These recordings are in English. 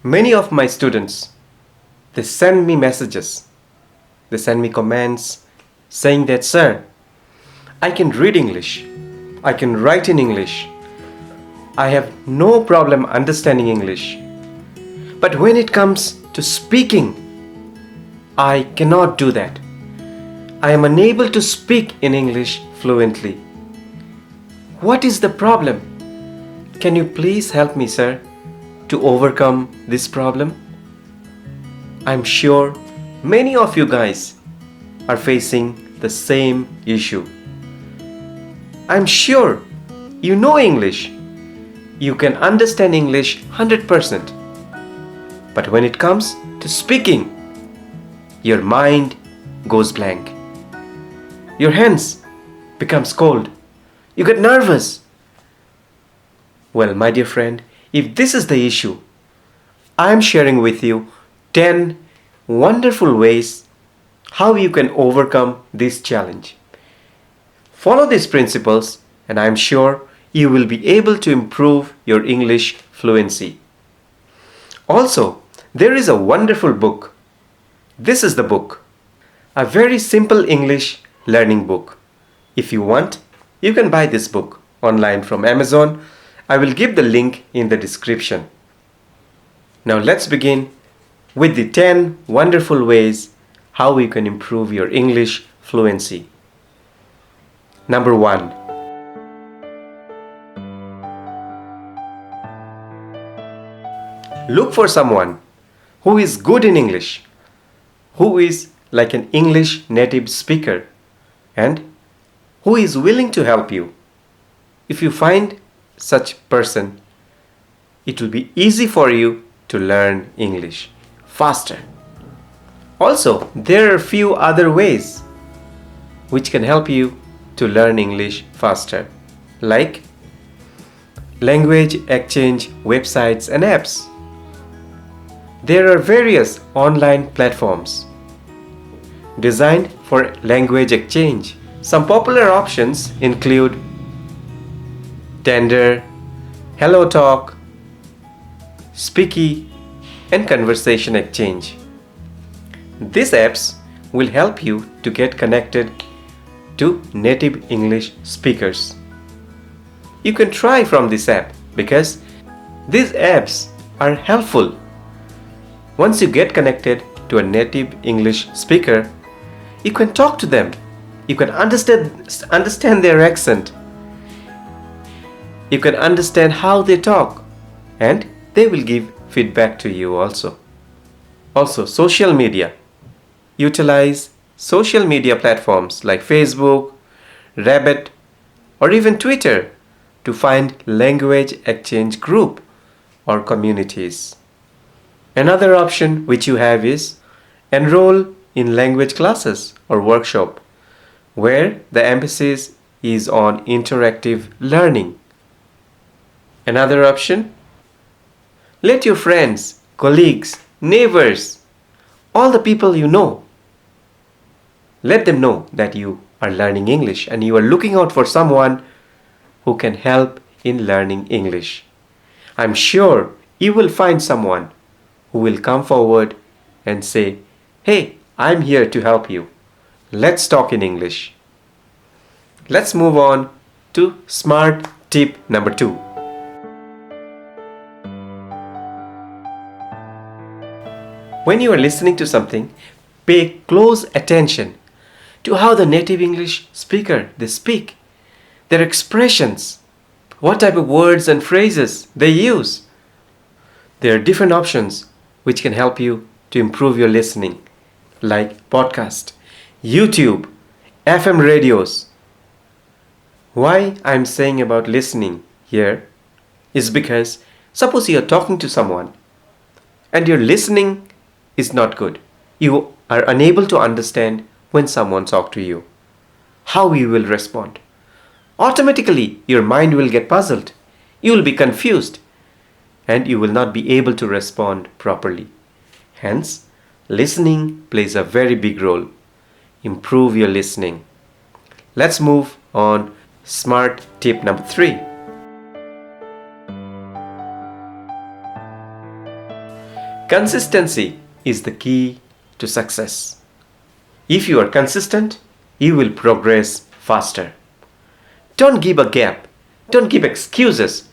Many of my students, they send me messages, they send me comments saying that, sir, I can read English, I can write in English, I have no problem understanding English. But when it comes to speaking, I cannot do that. I am unable to speak in English fluently. What is the problem? Can you please help me, sir, to overcome this problem? I'm sure many of you guys are facing the same issue. I'm sure you know English. You can understand English 100%. But when it comes to speaking, your mind goes blank. Your hands becomes cold. You get nervous. Well, my dear friend, if this is the issue, I am sharing with you 10 wonderful ways how you can overcome this challenge. Follow these principles and I am sure you will be able to improve your English fluency. Also, there is a wonderful book. This is the book. A very simple English learning book. If you want, you can buy this book online from Amazon. I will give the link in the description. Now let's begin with the 10 wonderful ways how you can improve your English fluency. Number 1. Look for someone who is good in English, who is like an English native speaker, and who is willing to help you. If you find such person, it will be easy for you to learn English faster. Also, there are a few other ways which can help you to learn English faster, like language exchange websites and apps. There are various online platforms designed for language exchange. Some popular options include Tender, HelloTalk, Speaky, and Conversation Exchange. These apps will help you to get connected to native English speakers. You can try from this app because these apps are helpful. Once you get connected to a native English speaker, you can talk to them. You can understand their accent. You can understand how they talk, and they will give feedback to you also. Also, social media. Utilize social media platforms like Facebook, Rabbit, or even Twitter to find language exchange group or communities. Another option which you have is enroll in language classes or workshop where the emphasis is on interactive learning. Another option, let your friends, colleagues, neighbors, all the people you know, let them know that you are learning English and you are looking out for someone who can help in learning English. I'm sure you will find someone who will come forward and say, hey, I'm here to help you. Let's talk in English. Let's move on to smart tip number 2. When you are listening to something, pay close attention to how the native English speaker they speak, their expressions, what type of words and phrases they use. There are different options which can help you to improve your listening, like podcast, YouTube, FM radios. Why I'm saying about listening here is because suppose you're talking to someone and your listening is not good. You are unable to understand when someone talks to you, how you will respond. Automatically, your mind will get puzzled. You will be confused and you will not be able to respond properly. Hence, listening plays a very big role. Improve your listening. Let's move on. Smart tip number 3. Consistency is the key to success. If you are consistent, you will progress faster. Don't give a gap. Don't give excuses.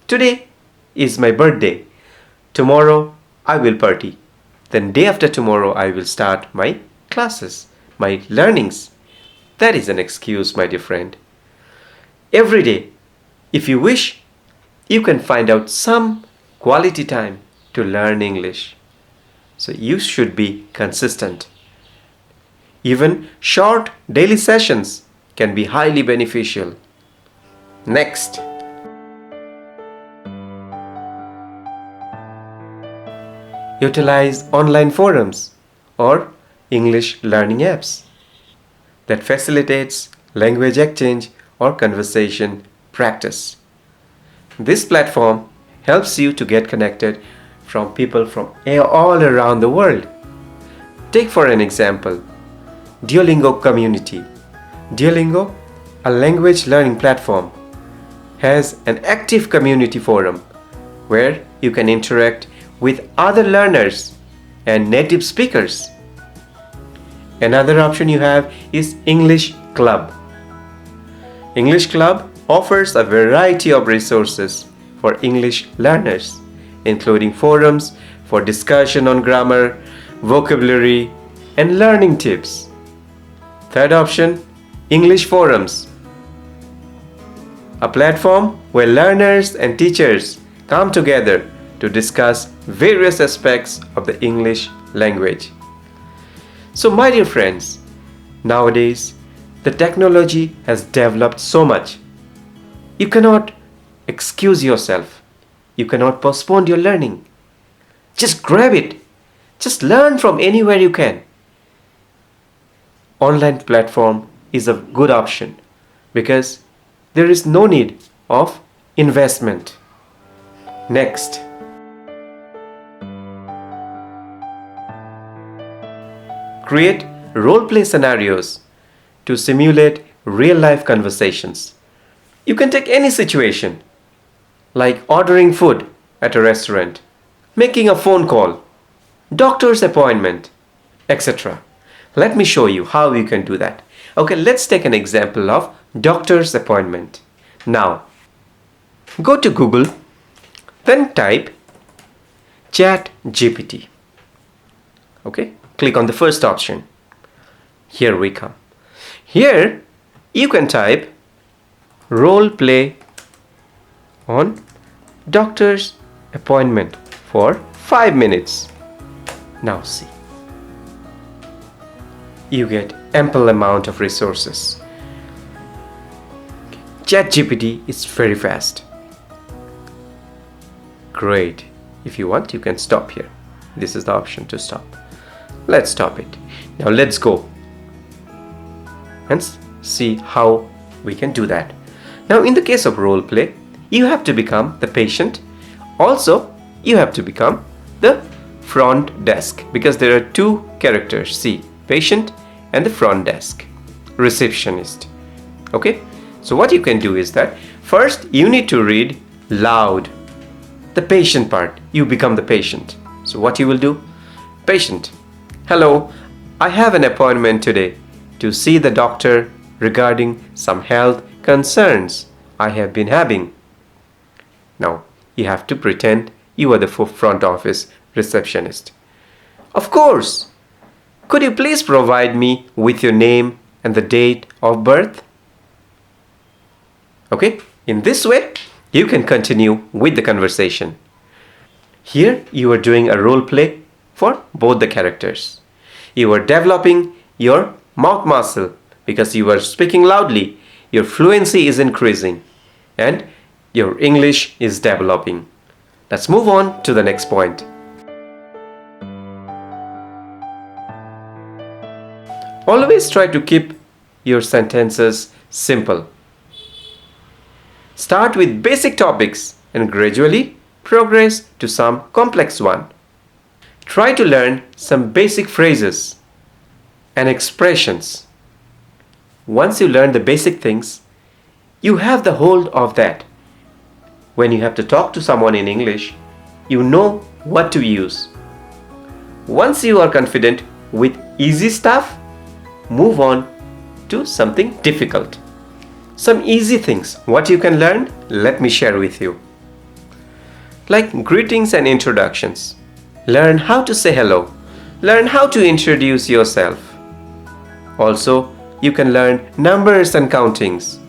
Today is my birthday. Tomorrow I will party. Then day after tomorrow I will start my classes, my learnings. That is an excuse, my dear friend. Every day, if you wish, you can find out some quality time to learn English. So you should be consistent. Even short daily sessions can be highly beneficial. Next, utilize online forums or English learning apps that facilitates language exchange or conversation practice. This platform helps you to get connected from people from all around the world. Take for an example, Duolingo community. Duolingo, a language learning platform, has an active community forum where you can interact with other learners and native speakers. Another option you have is English Club. English Club offers a variety of resources for English learners, including forums for discussion on grammar, vocabulary, and learning tips. Third option, English Forums, a platform where learners and teachers come together to discuss various aspects of the English language. So, my dear friends, nowadays the technology has developed so much. You cannot excuse yourself. You cannot postpone your learning. Just grab it. Just learn from anywhere you can. Online platform is a good option because there is no need of investment. Next, create role-play scenarios to simulate real-life conversations. You can take any situation, like ordering food at a restaurant, making a phone call, doctor's appointment, etc. Let me show you how you can do that. Okay, let's take an example of doctor's appointment. Now, go to Google, then type ChatGPT. Okay, click on the first option. Here we come. Here, you can type role play on doctor's appointment for 5 minutes. Now see. You get ample amount of resources. ChatGPT is very fast. Great. If you want, you can stop here. This is the option to stop. Let's stop it. Now let's go and see how we can do that. Now in the case of role play, you have to become the patient. Also, you have to become the front desk because there are two characters. See, patient and the front desk, receptionist. Okay, so what you can do is that first you need to read loud the patient part. You become the patient. So what you will do? Patient, hello, I have an appointment today to see the doctor regarding some health concerns I have been having. Now you have to pretend you are the front office receptionist. Of course. Could you please provide me with your name and the date of birth? Okay, in this way, you can continue with the conversation. Here, you are doing a role play for both the characters. You are developing your mouth muscle because you are speaking loudly. Your fluency is increasing and your English is developing. Let's move on to the next point. Always try to keep your sentences simple. Start with basic topics and gradually progress to some complex one. Try to learn some basic phrases and expressions. Once you learn the basic things, you have the hold of that. When you have to talk to someone in English, you know what to use. Once you are confident with easy stuff, move on to something difficult. Some easy things, what you can learn, let me share with you. Like greetings and introductions. Learn how to say hello. Learn how to introduce yourself. Also, you can learn numbers and countings.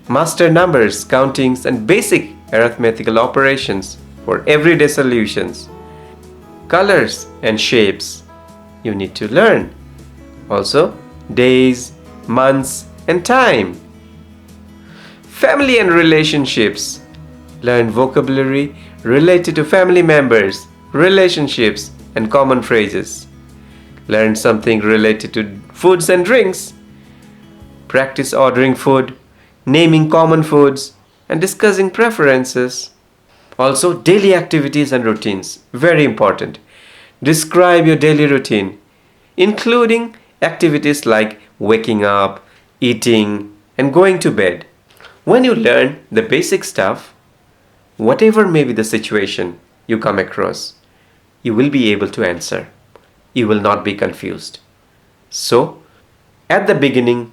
Master numbers, countings, and basic arithmetical operations for everyday solutions. Colors and shapes you need to learn. Also, days, months, and time. Family and relationships. Learn vocabulary related to family members, relationships, and common phrases. Learn something related to foods and drinks. Practice ordering food, naming common foods, and discussing preferences. Also, daily activities and routines. Very important. Describe your daily routine, including activities like waking up, eating, and going to bed. When you learn the basic stuff, whatever may be the situation you come across, you will be able to answer. You will not be confused. So, at the beginning,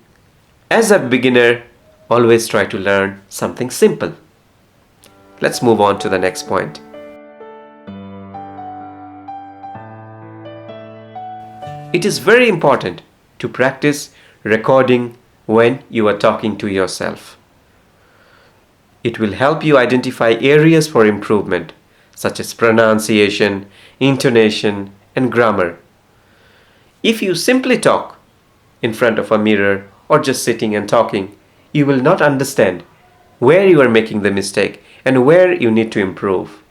as a beginner, always try to learn something simple. Let's move on to the next point. It is very important to practice recording when you are talking to yourself. It will help you identify areas for improvement, such as pronunciation, intonation, and grammar. If you simply talk in front of a mirror or just sitting and talking, you will not understand where you are making the mistake and where you need to improve.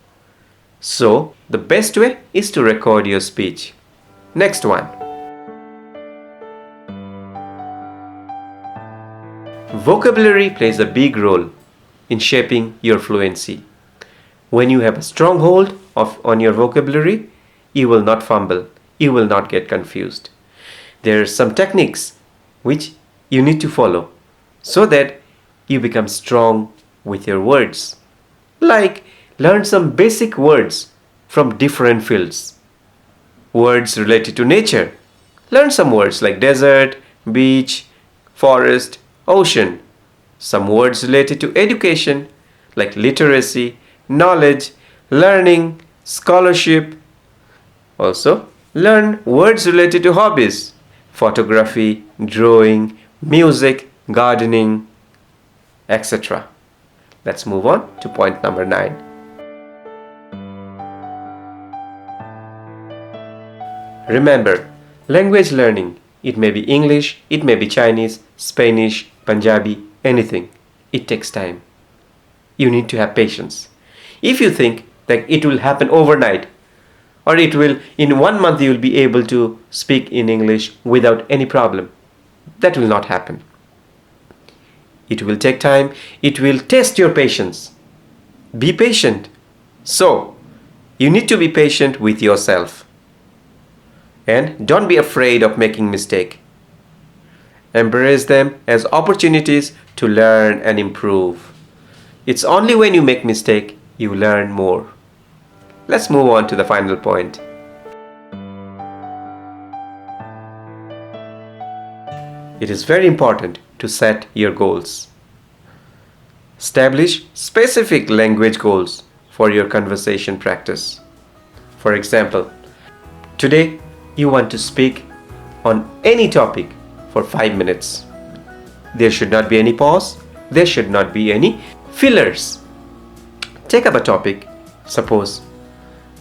So, the best way is to record your speech. Next one. Vocabulary plays a big role in shaping your fluency. When you have a strong hold on your vocabulary, you will not fumble, you will not get confused. There are some techniques which you need to follow so that you become strong with your words. Like learn some basic words from different fields. Words related to nature. Learn some words like desert, beach, forest, ocean. Some words related to education like literacy, knowledge, learning, scholarship. Also, learn words related to hobbies, photography, drawing, music, gardening, etc. Let's move on to point number 9. Remember, language learning, it may be English, it may be Chinese, Spanish, Punjabi, anything. It takes time. You need to have patience. If you think that it will happen overnight, or it will, in 1 month you will be able to speak in English without any problem, that will not happen. It will take time. It will test your patience. Be patient. So, you need to be patient with yourself. And don't be afraid of making mistakes. Embrace them as opportunities to learn and improve. It's only when you make mistake you learn more. Let's move on to the final point. It is very important to set your goals. Establish specific language goals for your conversation practice. For example, today you want to speak on any topic for 5 minutes. There should not be any pause. There should not be any fillers. Take up a topic. Suppose,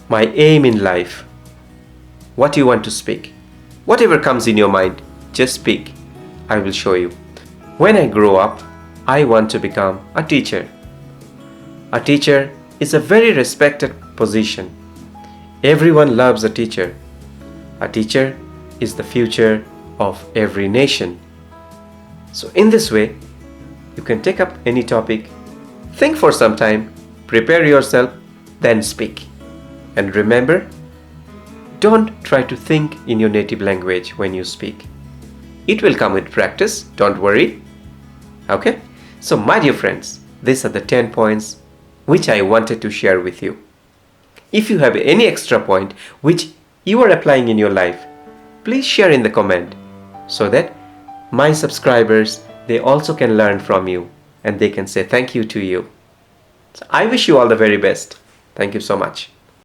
my aim in life. What you want to speak. Whatever comes in your mind, just speak. I will show you. When I grow up, I want to become a teacher. A teacher is a very respected position. Everyone loves a teacher. A teacher is the future of every nation. So in this way, you can take up any topic, think for some time, prepare yourself, then speak. And remember, don't try to think in your native language when you speak. It will come with practice, don't worry. Okay? So my dear friends, these are the 10 points which I wanted to share with you. If you have any extra point which you are applying in your life, please share in the comment so that my subscribers, they also can learn from you and they can say thank you to you. So I wish you all the very best. Thank you so much.